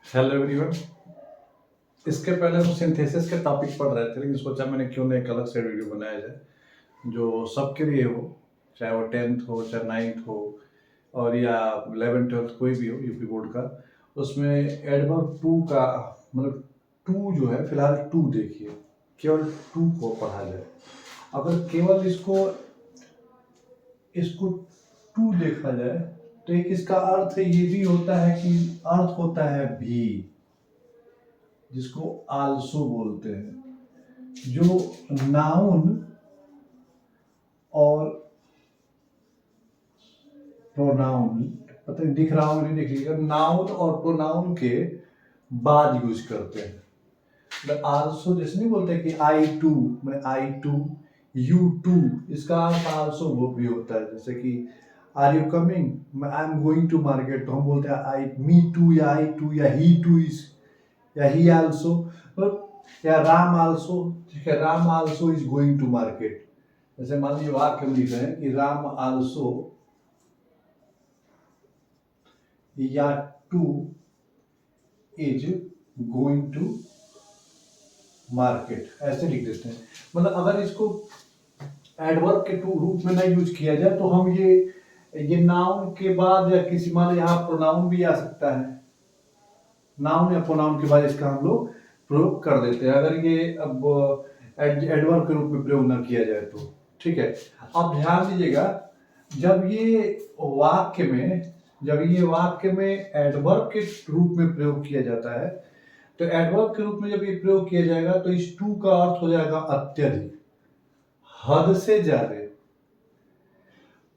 Hello everyone. इसके पहले हम सिंथेसिस के टॉपिक पढ़ रहे थे, लेकिन सोचा मैंने क्यों ना एक अलग से वीडियो बनाया जाए जो सबके लिए हो, चाहे वो 10th हो, चाहे 9th हो, और या 11th 12th कोई भी हो यूपी बोर्ड का। उसमें एडवर्ब टू का मतलब टू जो है, फिलहाल टू देखिए, केवल टू को पढ़ा जाए। अगर केवल इसको इसको टू देखा जाए तो एक इसका अर्थ ये भी होता है कि अर्थ होता है भी, जिसको आल्सो बोलते हैं। जो नाउन और प्रोनाउन, पता नहीं दिख रहा हो नहीं दिख लीजिएगा, नाउन और प्रोनाउन के बाद यूज करते हैं। आल्सो जैसे नहीं बोलते कि आई टू, मैं आई टू, यू टू, इसका अर्थ आल्सो वो भी होता है। जैसे कि are you coming, I am going to market, तो हम बोलते हैं आई मी टू, या आई टू, या ही टू इज, या ही आल्सो, या राम आल्सो। ठीक है, Ram also is going to market. जैसे मान लीजिए वाक्य में लिख रहे हैं कि राम आल्सो या too is going to market, ऐसे लिख देते हैं। मतलब अगर इसको एडवर्ब के टू रूप में नहीं यूज किया जाए तो हम ये नाउन के बाद या किसी मान यहाँ प्रोनाउन भी आ सकता है, नाउन या प्रोनाउन के बाद इसका हम लोग प्रयोग कर देते हैं, अगर ये अब एडवर्ब के रूप में प्रयोग ना किया जाए तो। ठीक है, अब ध्यान दीजिएगा, जब ये वाक्य में एडवर्ब के रूप में प्रयोग किया जाता है, तो एडवर्ब के रूप में जब ये प्रयोग किया जाएगा तो इस टू का अर्थ हो जाएगा अत्यधिक, हद से ज्यादा,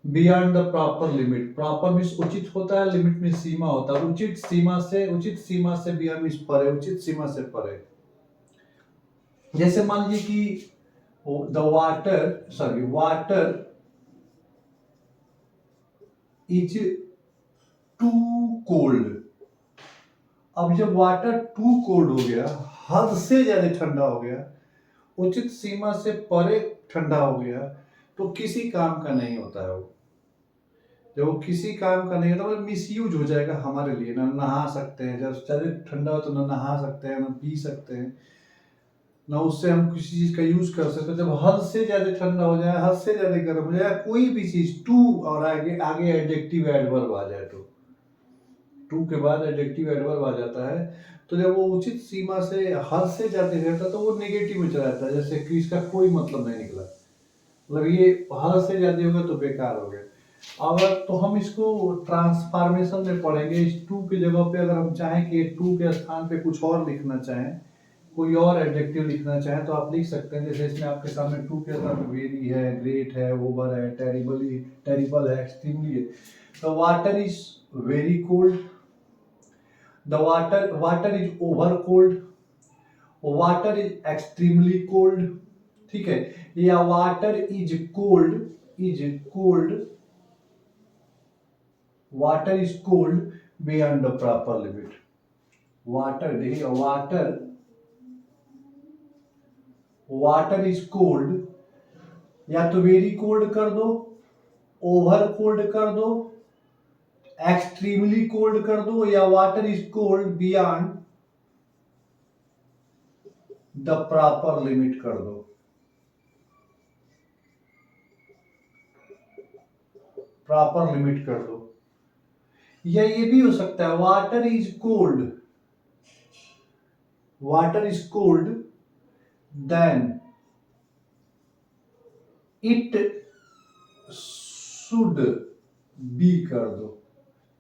beyond the proper limit. Proper means उचित होता है, लिमिट में सीमा होता है। उचित सीमा से बियॉन्ड मीन्स परे, उचित सीमा से परे। जैसे मान लीजिए कि वाटर इज टू कोल्ड। अब जब वाटर टू कोल्ड हो गया, हद से ज्यादा ठंडा हो गया, उचित सीमा से परे ठंडा हो गया, तो किसी काम का नहीं होता है वो। जब वो किसी काम का नहीं होता मतलब मिसयूज हो जाएगा हमारे लिए। ना नहा सकते हैं, जब ज्यादा ठंडा हो तो ना नहा सकते हैं, ना पी सकते हैं, ना उससे हम किसी चीज का यूज कर सकते हैं। जब हद से ज्यादा ठंडा हो जाए, हद से ज्यादा गर्म हो जाए, कोई भी चीज टू और आगे आगे एडजेक्टिव एडवर्ब आ जाए, तो टू के बाद एडजेक्टिव एडवर्ब आ जाता है, तो जब वो उचित सीमा से हद से ज्यादा रहता है तो वो नेगेटिव में चला जाता है, जैसे कि इसका कोई मतलब नहीं निकला, मतलब ये हद से ज्यादा होगा तो बेकार हो गया। अगर तो हम इसको ट्रांसफॉर्मेशन में पढ़ेंगे। इस टू की जगह पे अगर हम चाहें कि टू के स्थान पे कुछ और लिखना चाहें, कोई और एडजेक्टिव लिखना चाहें, तो आप लिख सकते हैं। जैसे इसमें आपके सामने टू के स्थान पे वेरी है, ग्रेट है, ओवर है, टेरिबल है, एक्सट्रीमली है। तो water is very cold, the water is over cold, water is extremely cold. ठीक है, या water is cold, water is cold beyond the proper limit. Water देखिए, वाटर इज कोल्ड, या तो वेरी कोल्ड कर दो, ओवर कोल्ड कर दो, एक्सट्रीमली कोल्ड कर दो, या water is cold beyond the proper limit कर दो। प्रॉपर लिमिट कर दो। या ये भी हो सकता है water is cold then it should be कर दो।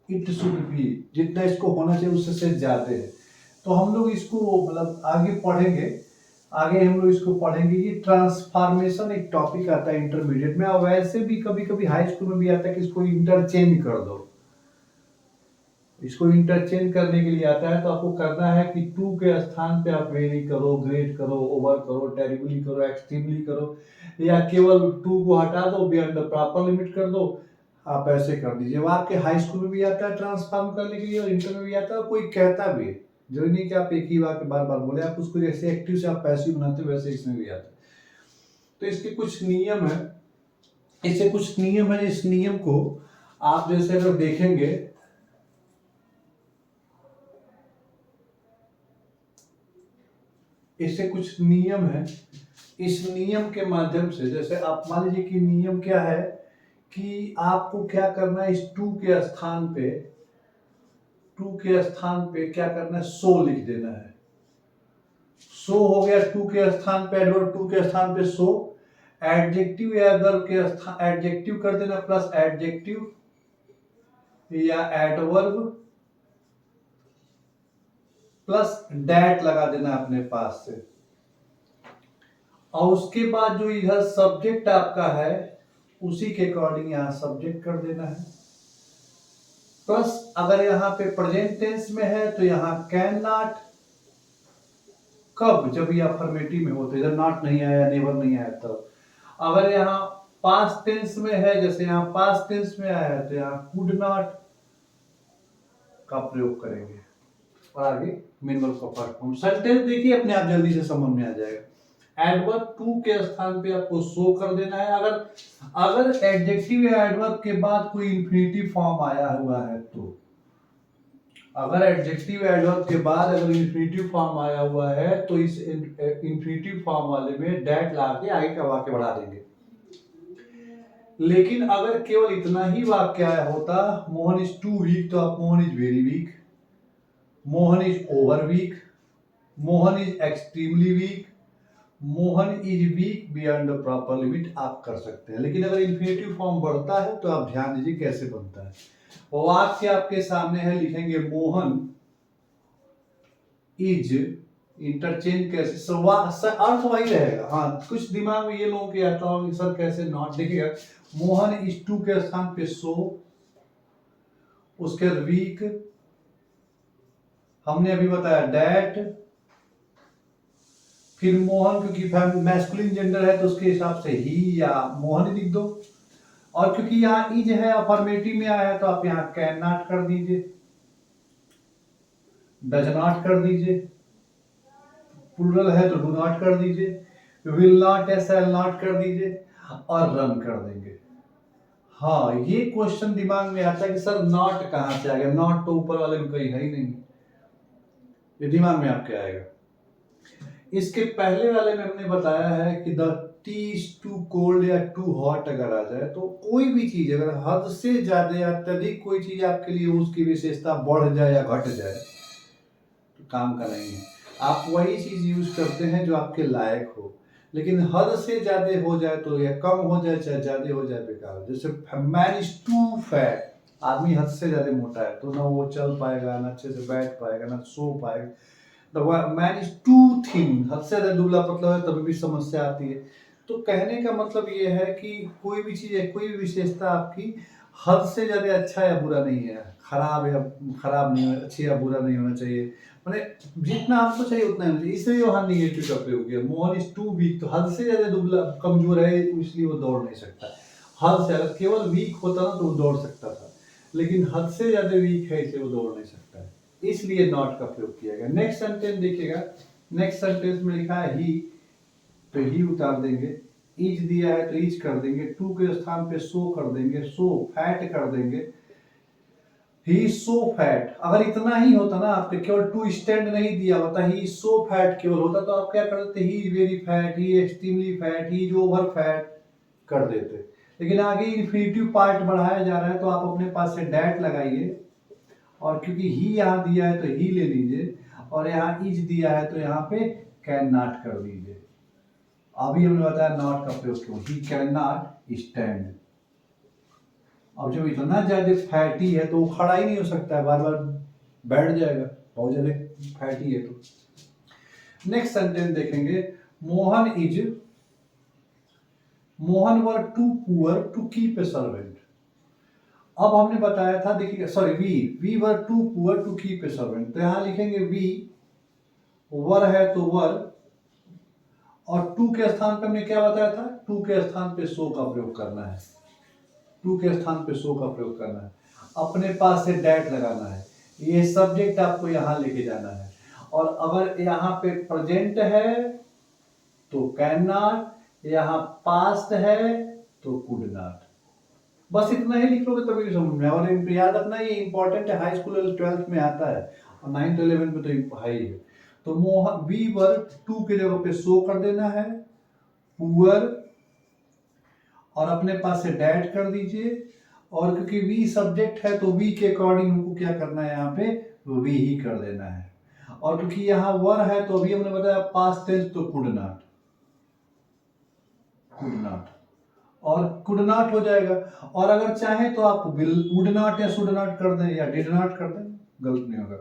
इट शुड बी, जितना इसको होना चाहिए उससे से ज्यादा है। तो हम लोग इसको मतलब आगे पढ़ेंगे, हम लोग इसको पढ़ेंगे। ये ट्रांसफॉर्मेशन एक टॉपिक आता है इंटरमीडिएट में, और वैसे भी कभी कभी हाई स्कूल में भी आता है कि इसको इंटरचेंज कर दो। इसको इंटरचेंज करने के लिए आता है, तो आपको करना है कि टू के स्थान पे आप वेरी करो, ग्रेट करो, ओवर करो, टेरिबली करो, एक्सट्रीमली करो, या केवल टू को हटा दो, बियॉन्ड द प्रॉपर लिमिट कर दो। आप ऐसे कर दीजिए। वो आपके हाई स्कूल में भी आता है ट्रांसफॉर्म करने के लिए, और इंटर में भी आता है, कोई कहता भी है। जो नहीं कि आप एक ही वाक्य बार बार बोले, आप उसको जैसे एक्टिव से आप पैसिव बनाते वैसे इसमें भी आता है। तो इसके कुछ नियम है, इस नियम को आप जैसे अगर देखेंगे इससे कुछ नियम है। इस नियम के माध्यम से, जैसे आप मान लीजिए कि नियम क्या है कि आपको क्या करना है, इस टू के स्थान पे क्या करना है, सो लिख देना है। सो हो गया टू के स्थान पे, एडवर्ब टू के स्थान पे सो। एडजेक्टिव या एडवर्ब के स्थान एडजेक्टिव कर देना प्लस एडजेक्टिव या एडवर्ब प्लस डैट लगा देना अपने पास से। और उसके बाद जो इधर सब्जेक्ट आपका है उसी के अकॉर्डिंग यहां सब्जेक्ट कर देना है। प्लस अगर यहाँ पे प्रेजेंट टेंस में है तो यहाँ कैन नॉट, कब, जब ये अफर्मेटिव में हो तो इधर नॉट नहीं आया, नेवर नहीं आया तब। अगर यहाँ पास्ट टेंस में है, जैसे यहाँ पास्ट टेंस में आया है तो यहाँ कुड नॉट का प्रयोग करेंगे। और आगे मेन वर्ब का फर्स्ट फॉर्म। सेंटेंस देखिए अपने आप जल्दी से समझ में आ जाएगा। एडवर्ब टू के स्थान पे आपको सो कर देना है। अगर एडजेक्टिव या एडवर्ब के बाद कोई इंफिनिटिव फॉर्म आया हुआ है तो, अगर एडजेक्टिव एडवर्ब के बाद अगर इंफिनिटिव फॉर्म आया हुआ है तो इस इंफिनिटिव फॉर्म वाले में डैट ला के आगे का वाक्य बढ़ा देंगे। लेकिन अगर केवल इतना ही वाक्य आया होता, मोहन इज टू वीक, तो आप Mohan is very weak, Mohan is over weak, Mohan is extremely weak, Mohan is weak beyond the proper limit आप कर सकते हैं। लेकिन अगर इंफिनिटिव फॉर्म बढ़ता है तो आप ध्यान दीजिए कैसे बनता है। वाक्य आपके सामने है, लिखेंगे मोहन इज, इंटरचेंज कैसे, अर्थ वही रहेगा। हाँ, कुछ दिमाग में ये लोगों के आता होगा कि सर कैसे नॉट, देखिएगा मोहन इज टू के स्थान पे सो, उसके वीक हमने अभी बताया डैट, फिर मोहन क्योंकि मैस्कुलिन जेंडर है तो उसके हिसाब से ही या मोहन लिख दो। और क्योंकि यहाँ इज है अफर्मेटिव में आया है तो आप यहाँ कैन नॉट कर दीजिए, डज नॉट कर दीजिए, प्लूरल है तो डू नॉट कर दीजिए, विल नॉट या शैल नॉट कर दीजिए और रन कर देंगे। हाँ, ये क्वेश्चन दिमाग में आता है कि सर नॉट कहां से आ गया, नॉट तो ऊपर वाले में कहीं है ही नहीं, ये दिमाग में आपके आएगा। इसके पहले वाले में हमने बताया है कि the tea is too cold या टू हॉट अगर आ जाए तो कोई भी चीज अगर हद से ज्यादा या अत्यधिक कोई चीज आपके लिए उसकी विशेषता बढ़ जाए या घट जाए तो काम का नहीं है। आप वही चीज यूज करते हैं जो आपके लायक हो। लेकिन हद से ज्यादा हो जाए तो, या कम हो जाए चाहे ज्यादा हो जाए, बेकार। जैसे मैन इज टू फैट, आदमी हद से ज्यादा मोटा है तो ना वो चल पाएगा, ना अच्छे से बैठ पाएगा, ना सो पाएगा। The man is too thin, हद से ज्यादा दुबला पतला है तभी भी समस्या आती है। तो कहने का मतलब ये है कि कोई भी चीज है, कोई भी विशेषता आपकी हद से ज्यादा अच्छा या बुरा नहीं है, खराब नहीं है, अच्छी या बुरा नहीं होना चाहिए, मैंने जितना आपको चाहिए उतना ही होना चाहिए। इसलिए वहां निगेटिव का प्रयोग किया। मोहन इज टू वीक, तो हद से ज्यादा दुबला कमजोर है इसलिए वो दौड़ नहीं सकता। हद से अगर केवल वीक होता ना तो वो दौड़ सकता था, लेकिन हद से ज्यादा वीक है इसलिए वो दौड़ नहीं सकता है, इसलिए नॉट का प्रयोग किया गया। नेक्स्ट सेंटेंस देखिएगा, नेक्स्ट सेंटेंस में लिखा है ही, तो ही उतार देंगे, इज दिया है तो इज कर देंगे, टू के स्थान पे सो कर देंगे, सो फैट कर देंगे, ही इज सो फैट। अगर इतना ही होता ना, आपके केवल टू स्टैंड नहीं दिया होता, ही इज सो फैट केवल होता तो आप क्या कर देते, he is very fat, he extremely fat, he is over fat कर देते। लेकिन आगे इन्फिनिटिव पार्ट बढ़ाया जा रहा है तो आप अपने पास से डैट लगाइए, और क्योंकि ही यहाँ दिया है तो ही ले लीजिए, और यहाँ इज दिया है तो यहाँ पे कैन नॉट कर दीजिए। अभी हमने बताया नॉट का प्रयोग क्यों, ही कैन नॉट स्टैंड। अब जब इतना ज्यादा फैटी है तो वो खड़ा ही नहीं हो सकता है, बार बार बैठ जाएगा, बहुत ज्यादा फैटी है तो। नेक्स्ट सेंटेंस देखेंगे, Mohan were too poor to keep a servant. अब हमने बताया था, देखिए sorry, we were too poor to keep a servant, तो यहां लिखेंगे वी, वर है तो वर, और टू के स्थान पे हमने क्या बताया था, टू के स्थान पे सो का प्रयोग करना है, टू के स्थान पे सो का प्रयोग करना है, अपने पास से डैट लगाना है, ये सब्जेक्ट आपको यहां लेके जाना है। और अगर यहाँ पे प्रेजेंट है तो कैन नॉट, यहाँ पास्ट है तो कुड नॉट। बस इतना ही लिख लोगे तभी समझ में। और याद रखना ये इंपॉर्टेंट है, हाई स्कूल 12th में आता है और 9th 11th में तो है ही है। तो वी वर टू के जगह पे सो कर देना है, पुअर, और अपने पास से डैट कर दीजिए। और क्योंकि वी सब्जेक्ट है तो वी के अकॉर्डिंग हमको क्या करना है, यहाँ पे वी ही कर देना है। और क्योंकि यहाँ वर है तो अभी हमने बताया पास्ट टेंस, तो कुड नॉट, कुड नॉट, और कुड नॉट हो जाएगा। और अगर चाहे तो आप वुड नॉट या शुड नॉट कर दें या डिड नॉट कर दें, गलत नहीं होगा।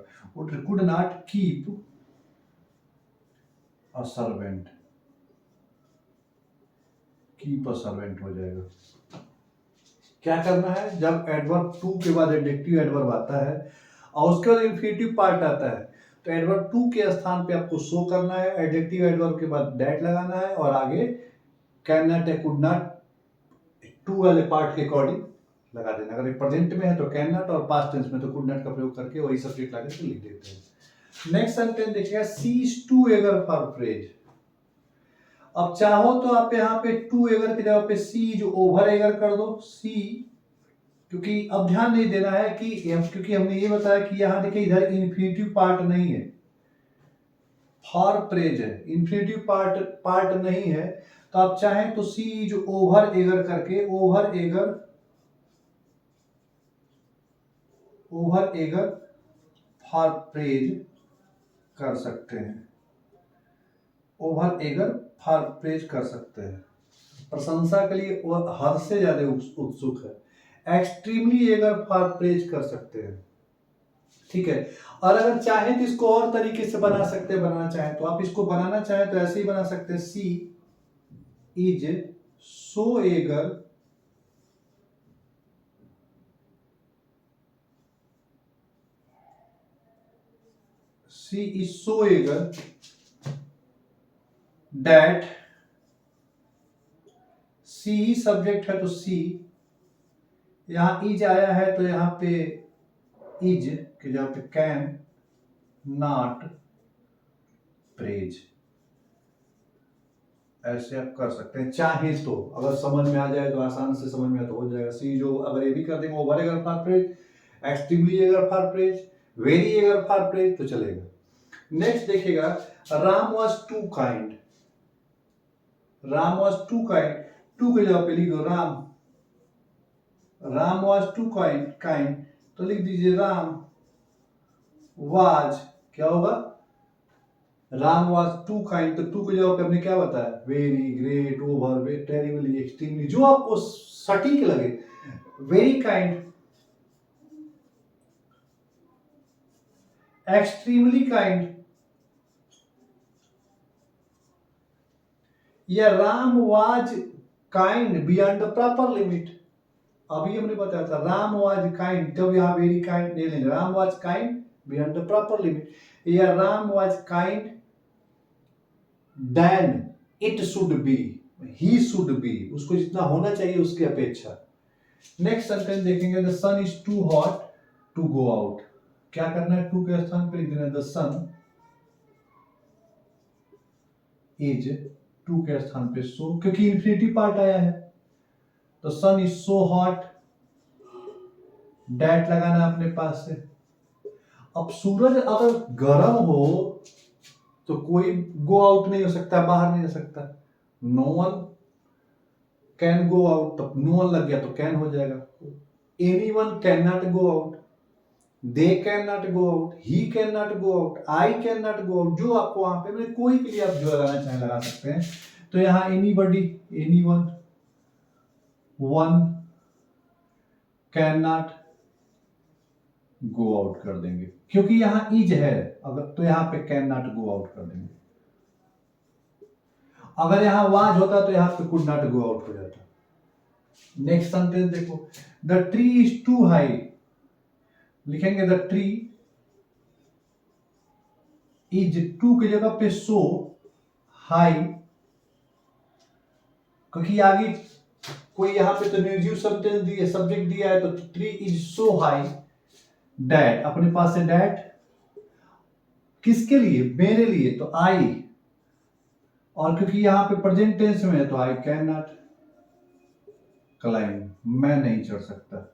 Could not keep a servant, keep a servant हो जाएगा। क्या करना है, जब एडवर्ब टू के बाद एडजेक्टिव एडवर्ब आता है और उसके बाद इंफिनिटिव पार्ट आता है, तो एडवर्ब टू के स्थान पे आपको सो करना है, एडजेक्टिव एडवर्ब के बाद दैट लगाना है, और आगे कैन नॉट या कुड नॉट टू वाले पार्ट के अकॉर्डिंग लगा देना। अगर प्रेजेंट में है तो कैन नॉट, और पास्ट टेंस में तो कुड नॉट का प्रयोग करके वही सब्जेक्ट लगा के लिख देते हैं। नेक्स्ट सेंटेंस देखिएगा, she's too eager for praise. अब चाहो तो आप यहाँ पे टू एगर की जगह पे सीज ओवर एगर कर दो, सी, क्योंकि अब ध्यान नहीं देना है कि क्योंकि हमने ये बताया कि यहाँ देखिए इधर इन्फिनिटिव पार्ट नहीं है, फॉर प्रेज है, इन्फिनिटिव पार्ट नहीं है। तो आप चाहें तो सीज ओवर एगर करके ओवर एगर फॉर प्रेज कर सकते हैं, ओवर एगर फॉर प्रेज कर सकते हैं। प्रशंसा के लिए वो हद से ज्यादा उत्सुक है, एक्सट्रीमली एगर फॉर प्रेज कर सकते हैं, ठीक है। और अगर चाहें तो इसको और तरीके से बना सकते हैं, बनाना चाहें तो आप इसको बनाना चाहें तो ऐसे ही बना सकते हैं, she is so eager that, she ही सब्जेक्ट है तो सी, यहां इज आया है तो यहां पे इज के जगह पे कैन नॉट प्रेज, ऐसे आप कर सकते हैं चाहे तो। अगर समझ में आ जाए तो आसान से समझ में तो हो जाएगा। सी जो अगर ये भी कर देंगे over eager for praise, extremely eager for praise, very eager for praise, तो चलेगा। नेक्स्ट देखिएगा, Ram was too kind, Ram was too kind, too के जगह पे लिख दो Ram, Ram was too kind, तो लिख दीजिए राम वाज, क्या होगा, राम वाज टू काइंड, तो टू के जगह पे हमने क्या बताया, very, great, over, terribly, extremely, जो आपको सटीक लगे। वेरी काइंड, एक्सट्रीमली काइंड, या Ram was kind beyond the proper limit. अभी हमने बताया था राम वाज काइंड, जब यहां वेरी काइंड नहीं लेंगे, Ram was kind beyond the proper limit, या Ram was kind than it should be, he should be, उसको जितना होना चाहिए उसकी अपेक्षा। नेक्स्ट सेंटेंस देखेंगे, the sun is too hot to go out. क्या करना है, टू के स्थान पे लिख देना द सन इज, टू के स्थान पे सो, क्योंकि इंफिनिटिव पार्ट आया है, तो सन इज सो हॉट, डैट लगाना अपने पास से। अब सूरज अगर गर्म हो तो कोई गो आउट नहीं हो सकता, बाहर नहीं जा सकता, no one can go out, तो नो वन लग गया तो कैन हो जाएगा। Any one can not go out, they can not go out, he can not go out, I can not go out, जो आपको वहां पे मतलब कोई के लिए आप जो लगाना चाहे लगा सकते हैं। तो यहां any buddy, any one, one can not go out कर देंगे, क्योंकि यहां इज है अगर, तो यहां पे कैन नॉट गो आउट कर देंगे। अगर यहां वाज होता तो यहां पे कुड नॉट गो आउट हो जाता। नेक्स्ट सेंटेंस देखो, the tree is too high, लिखेंगे द ट्री इज, टू की जगह पे सो हाई, क्योंकि आगे कोई यहां पे तो निर्जीव सेंटेंस दिया, सब्जेक्ट दिया है, तो tree is so high that, अपने पास से दैट, किसके लिए, मेरे लिए, तो आई, और क्योंकि यहां पे प्रेजेंट टेंस में है तो आई कैन नॉट क्लाइंब, मैं नहीं चढ़ सकता।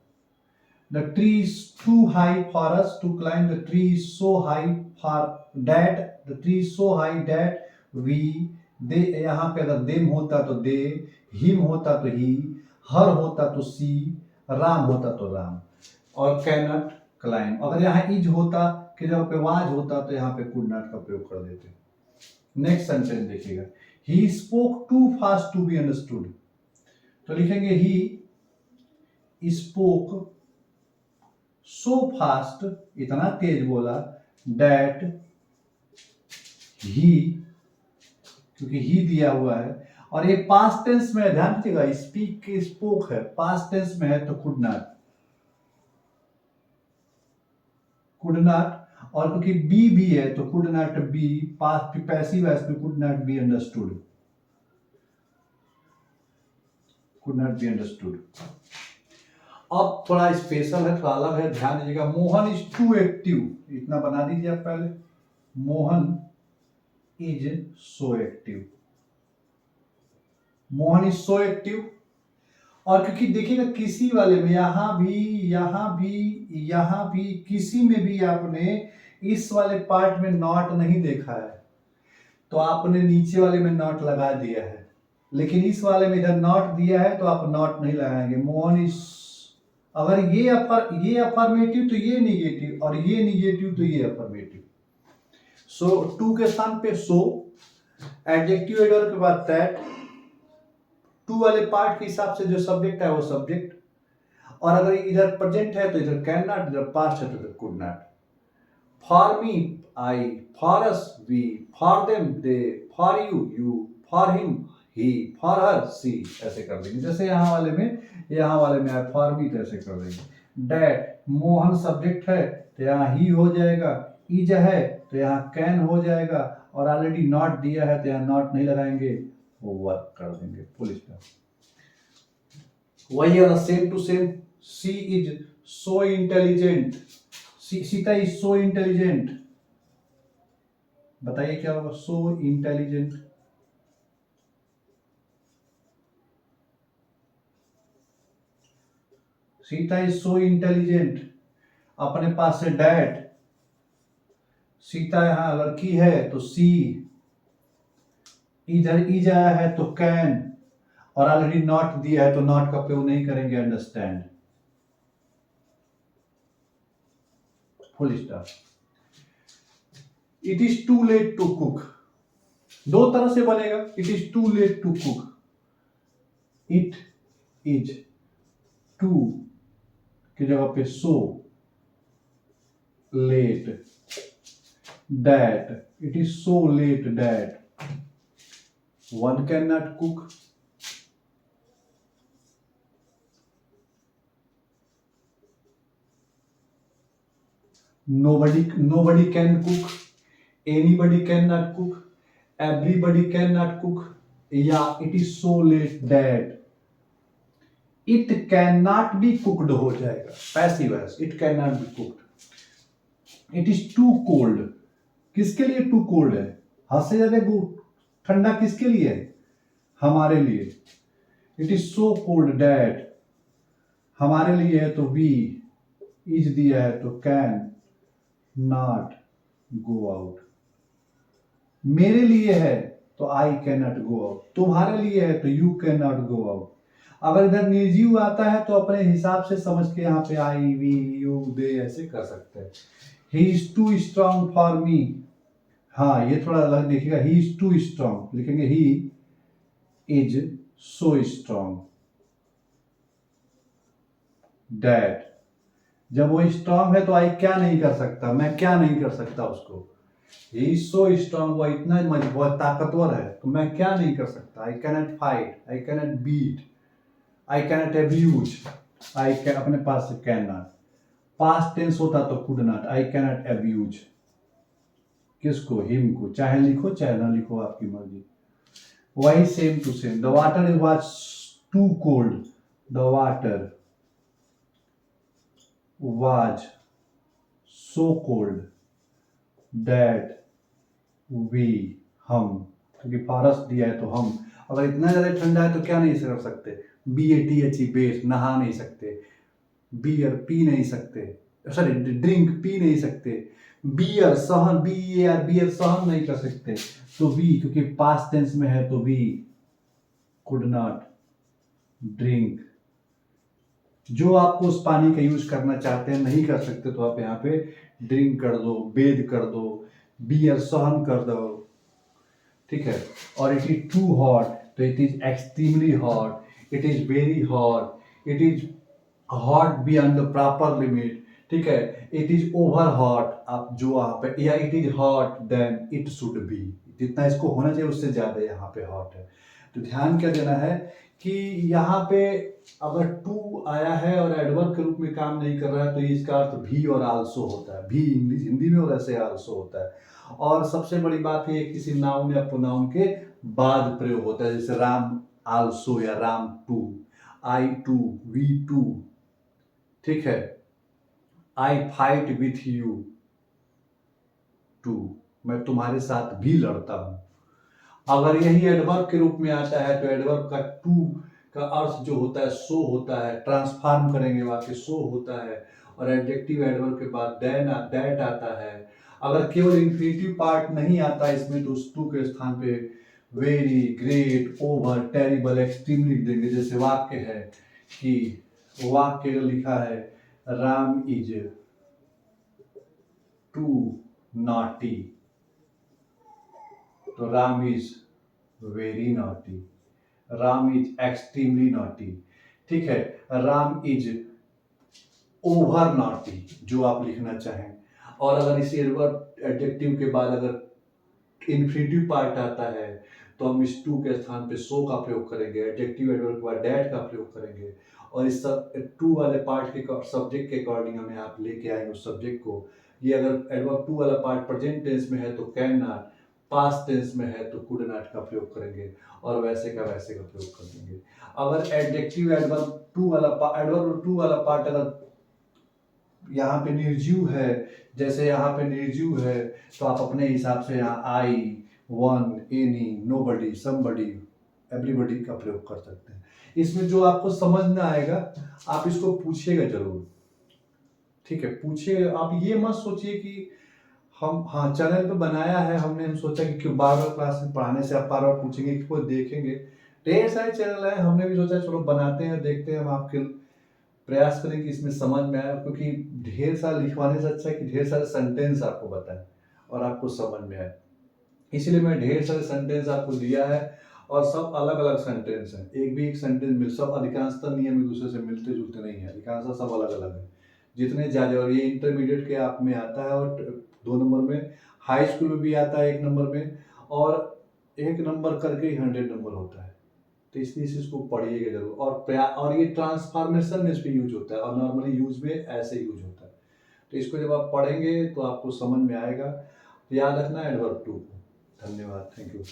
The tree is too high for us to climb. The tree is so high for that. The tree is so high that we they, यहाँ पे अगर them होता तो they, him होता तो he, her होता तो she, राम होता तो राम, और cannot climb। अगर यहाँ is होता कि जगह पे was होता तो यहाँ पे could not का प्रयोग कर देते। नेक्स्ट सेंटेंस देखिएगा, he spoke too fast to be understood। तो लिखेंगे he spoke so fast, इतना तेज बोला, that he, क्योंकि he दिया हुआ है, और ये पास्ट टेंस में ध्यान रखिएगा, स्पीक के स्पोक है, पास्ट टेंस में है तो कुड नॉट, और क्योंकि बी है तो could not be, past passive है इसमें could not be understood, could not be understood. अब थोड़ा स्पेशल है, थोड़ा अलग है, ध्यान दीजिएगा, मोहन इज टू एक्टिव, इतना बना दीजिए आप पहले, Mohan is so active, Mohan is so active. और क्योंकि देखिएगा किसी वाले में यहां भी किसी में भी आपने इस वाले पार्ट में नॉट नहीं देखा है, तो आपने नीचे वाले में नॉट लगा दिया है, लेकिन इस वाले में इधर नॉट दिया है तो आप नॉट नहीं लगाएंगे। मोहन इज, अगर ये अफर्मेटिव तो ये निगेटिव, और ये निगेटिव तो ये अफर्मेटिव। सो टू के स्थान पे सो, एडजेक्टिव एडवर्ब के बाद दैट, टू वाले पार्ट के हिसाब से जो सब्जेक्ट है वो सब्जेक्ट, और अगर इधर प्रेजेंट है तो इधर कैन नॉट, इधर पास्ट है तो इधर could not. For me I, for us we, for them they, for you, for him he, for her she, ऐसे कर देंगे। जैसे यहाँ वाले में आए फॉर मी तो ऐसे कर देंगे। डैट, मोहन सब्जेक्ट है तो यहाँ ही हो जाएगा, इज है तो यहाँ कैन हो जाएगा, और ऑलरेडी नॉट दिया है तो यहाँ नॉट नहीं लगाएंगे, वो वर्क कर देंगे, फुल स्टॉप। वही है same to same, she is so intelligent, Sita is so intelligent, बताइए क्या होगा, so intelligent. Sita is so intelligent, अपने पास से डैड, सीता यहां लड़की है तो सी, इधर इज आया है तो कैन, और ऑलरेडी नॉट दिया है तो नॉट का प्रयोग नहीं करेंगे, understand, full stop. It is too late to cook, दो तरह से बनेगा, it is too late to cook, it is too की जगह पे so late that, it is so late that one cannot cook, nobody can cook, anybody cannot cook, everybody cannot cook, या it is so late that it cannot be cooked हो जाएगा, passive है, it cannot be cooked। it is too cold, किसके लिए too cold है, हद से ज्यादा ठंडा किसके लिए है, हमारे लिए। It is so cold that, हमारे लिए है तो वी, इज दिया है तो कैन नॉट गो आउट, मेरे लिए है तो आई कैन नॉट गो आउट, तुम्हारे लिए है तो you can not go out. अगर इधर निर्जीव आता है तो अपने हिसाब से समझ के यहाँ पे आई, वी, यू, दे ऐसे कर सकते हैं। He is too strong for me, हाँ ये थोड़ा अलग देखिएगा, ही इज टू स्ट्रांग, लिखेंगे he is so strong that, जब वो स्ट्रांग है तो आई क्या नहीं कर सकता, मैं क्या नहीं कर सकता उसको, ही इज सो स्ट्रांग, वो इतना मजबूत ताकतवर है तो मैं क्या नहीं कर सकता, I cannot fight, I cannot beat, I cannot abuse, I can, अपने पास से कैन नॉट, पास्ट टेंस होता तो could not, I cannot abuse, किसको, हिम को, चाहे लिखो चाहे ना लिखो आपकी मर्जी। वही same to same, the water was too cold, the water was so cold that we, हम, क्योंकि फारस दिया है तो हम, अगर इतना ज्यादा ठंडा है तो क्या नहीं कर सकते, BATHE बेस, नहा नहीं सकते, बियर पी नहीं सकते, सॉरी ड्रिंक पी नहीं सकते। बियर सहन, बीएर बियर सहन नहीं कर सकते, तो वी क्योंकि पास्ट टेंस में है तो वी कुड नॉट ड्रिंक। जो आपको उस पानी का यूज करना चाहते हैं नहीं कर सकते, तो आप यहाँ पे ड्रिंक कर दो, बेद कर दो, बियर सहन कर दो, ठीक है। और इट इज टू हॉट, तो it is extremely hot, it is very hot, it is hot beyond the proper limit, ठीक है। इट इज ओवर हॉट, आप जो वहां पे, या it is hot then it should be, जितना इसको होना चाहिए उससे ज्यादा यहाँ पे हॉट है। तो ध्यान क्या देना है कि यहाँ पे अगर टू आया है और एडवर्ब के रूप में काम नहीं कर रहा है, तो इसका अर्थ भी और आल्सो होता है। भी इंग्लिश हिंदी में और ऐसे आल्सो होता है। और सबसे बड़ी बात है किसी नाउन या प्रोनाउन के बाद प्रयोग होता है, जैसे राम आल्सो या Ram too, I too, we too, ठीक है। I fight with you too, मैं तुम्हारे साथ भी लड़ता हूं। अगर यही एडवर्ब के रूप में आता है तो एडवर्ब का टू का अर्थ जो होता है सो होता है, ट्रांसफॉर्म करेंगे वाक्य सो होता है। और एडजेक्टिव एडवर्ब के बाद दैट आता है। अगर केवल इंफिनिटिव पार्ट नहीं आता इसमें, तो उस टू के स्थान पे very, great, over, terrible, extreme लिख देंगे। जैसे वाक्य है कि वाक्य लिखा है राम इज टू नॉटी, तो Ram is very naughty, Ram is extremely naughty, ठीक है। राम इज ओवर नॉटी, जो आप लिखना चाहें। और अगर इसी एडजेक्टिव के बाद अगर इन्फिनिटिव पार्ट आता है, तो हम इस टू के स्थान पे सो का प्रयोग करेंगे, एडजेक्टिव एडवर्ब के बाद डैट का प्रयोग करेंगे। और इस टू वाले पार्ट के सब्जेक्ट के अकॉर्डिंग हमें आप लेके आएंगे उस सब्जेक्ट को। ये अगर एडवर्ब टू वाला पार्ट प्रेजेंट टेंस में है तो कैन नॉट, पास्ट टेंस में है तो कुड नॉट का प्रयोग करेंगे, और वैसे का प्रयोग कर देंगे। अगर एडजेक्टिव एडवर्ब टू वाला पार्ट अगर यहाँ पे निर्जीव है, जैसे यहाँ पे निर्जीव है, तो आप अपने हिसाब से यहाँ I, one, any, nobody, somebody, everybody का प्रयोग कर सकते हैं। इसमें जो आपको समझ में आएगा आप इसको पूछिएगा जरूर, ठीक है। पूछिए, आप ये मत सोचिए कि हम, हाँ चैनल पे बनाया है हमने, हम सोचा कि क्यों बार बार क्लास में पढ़ाने से आप बार बार पूछेंगे कि कोई देखेंगे। ढेर सारे चैनल है, हमने भी सोचा चलो बनाते हैं, देखते हैं, हम आपके प्रयास करें कि इसमें समझ में आए, क्योंकि ढेर सारा लिखवाने से अच्छा है कि ढेर सारे सेंटेंस आपको बताएं और आपको समझ में आए। इसलिए मैं ढेर सारे सेंटेंस आपको दिया है, और सब अलग अलग सेंटेंस हैं, एक भी एक सेंटेंस मिल, सब अधिकांशतः नियम एक दूसरे से मिलते जुलते नहीं है, अधिकांशतः सब अलग अलग है जितने ज्यादा। और ये इंटरमीडिएट के आप में आता है, और 2 नंबर में, हाई स्कूल में भी आता है 1 नंबर में, और 1 नंबर करके ही 100 नंबर होता है। तो इसलिए इसको पढ़िएगा जरूर। और ये ट्रांसफॉर्मेशन में इस पर यूज होता है, और नॉर्मली यूज में ऐसे यूज होता है। तो इसको जब आप पढ़ेंगे तो आपको समझ में आएगा। याद रखना एडवर्ब टू को। धन्यवाद, थैंक यू।